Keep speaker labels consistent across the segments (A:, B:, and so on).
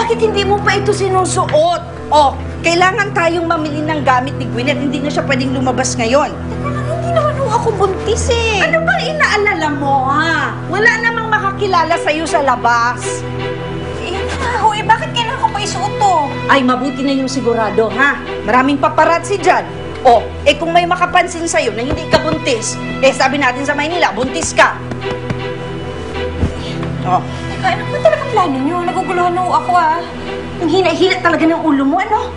A: bakit hindi mo pa ito sinusuot? Oh, kailangan tayong mamili ng gamit ni Gwyneth. Hindi na siya pwedeng lumabas ngayon.
B: Teka lang, hindi naman ako buntis eh.
A: Ano bang inaalala mo, ha? Wala namang makakilala sa'yo sa labas.
B: Eh, ho, bakit kailangan ko pa isuot to?
A: Ay, mabuti na yung sigurado, ha? Maraming paparazzi dyan. Oh, kung may makapansin sa'yo na hindi ka buntis, sabi natin sa Maynila, buntis ka. Oh.
B: Teka, ano ba talagang plano nyo? Naguguluhan na ho ako ah.
A: Ang hina-hina talaga ng ulo mo, ano?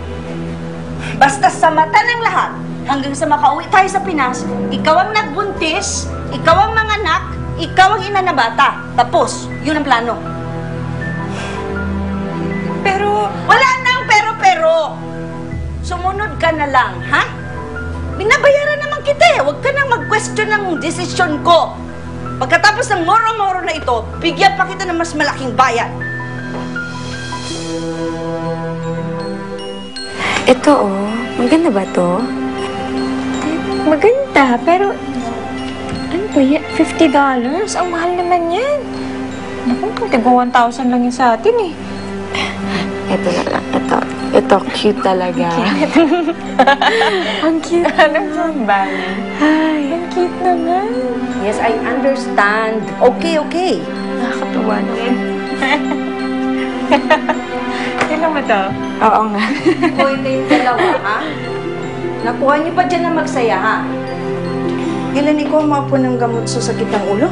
A: Basta sa mata ng lahat, hanggang sa makauwi tayo sa Pinas, ikaw ang nagbuntis, ikaw ang manganak, ikaw ang ina na bata. Tapos, yun ang plano.
B: Pero,
A: wala nang pero-pero. Sumunod ka na lang, ha? Binabayaran naman kita eh. Huwag ka nang mag-question ng desisyon ko. Pagkatapos ng moro-moro na ito, bigyan pa kita ng mas malaking bayad.
B: ito oh, maganda ba to? Maganda, pero ano to yan? $50? Ang mahal naman yan. Naku, tigo 1,000 lang yun sa atin eh.
C: Ito na lang, ito cute talaga.
B: Ang cute. Anong ba? Ay, ang cute naman.
A: Yes, I understand. Okay.
B: Nakakatuwa naman. Kailan mo to?
C: Oo nga.
A: Hoy, kayong dalawa, ha? Nakuha niyo pa dyan na magsaya, ha? Kailan ikaw mapo ng gamot sa sakit ng ulo?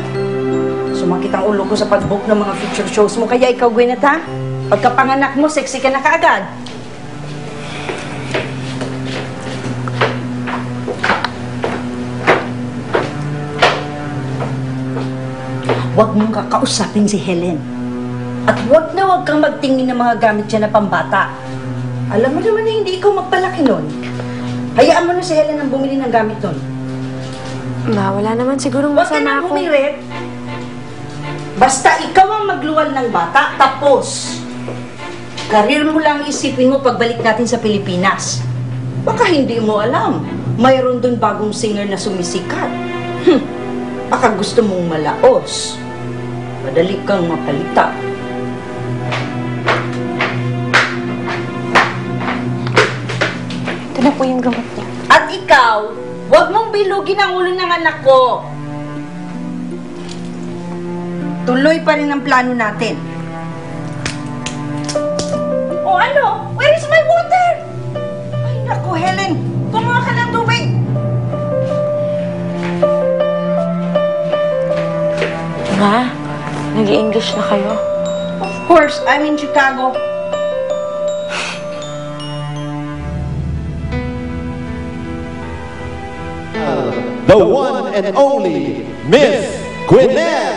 A: Sumakit ang ulo ko sa pag-book ng mga feature shows mo. Kaya ikaw, Gwyneth, ha? Pagkapanganak mo, sexy ka na kaagad. Huwag mong kakausapin si Helen. At huwag kang magtingin ng mga gamit dyan na pambata. Alam mo naman na hindi ikaw magpalaki nun. Hayaan mo na si Helen ang bumili ng gamit nun.
C: Ma, wala naman sigurong
A: Huwag ka
C: masama
A: nang
C: ako.
A: umirit. Basta ikaw ang magluwal ng bata, tapos karir mo lang isipin mo pagbalik natin sa Pilipinas. Baka hindi mo alam, mayroon dun bagong singer na sumisikat. Baka gusto mong malaos. Madali kang mapalita.
B: Ito na po yung gamot niya.
A: At ikaw, huwag mong bilugin ang ulo ng anak ko. Tuloy pa rin ang plano natin. O ano? Where is my water? Ay, naku, Helen. Kumuha ka ng tubig.
C: Ma, nag-i-English na kayo?
A: Of course, I'm in Chicago.
D: The one and only Miss Gwyneth.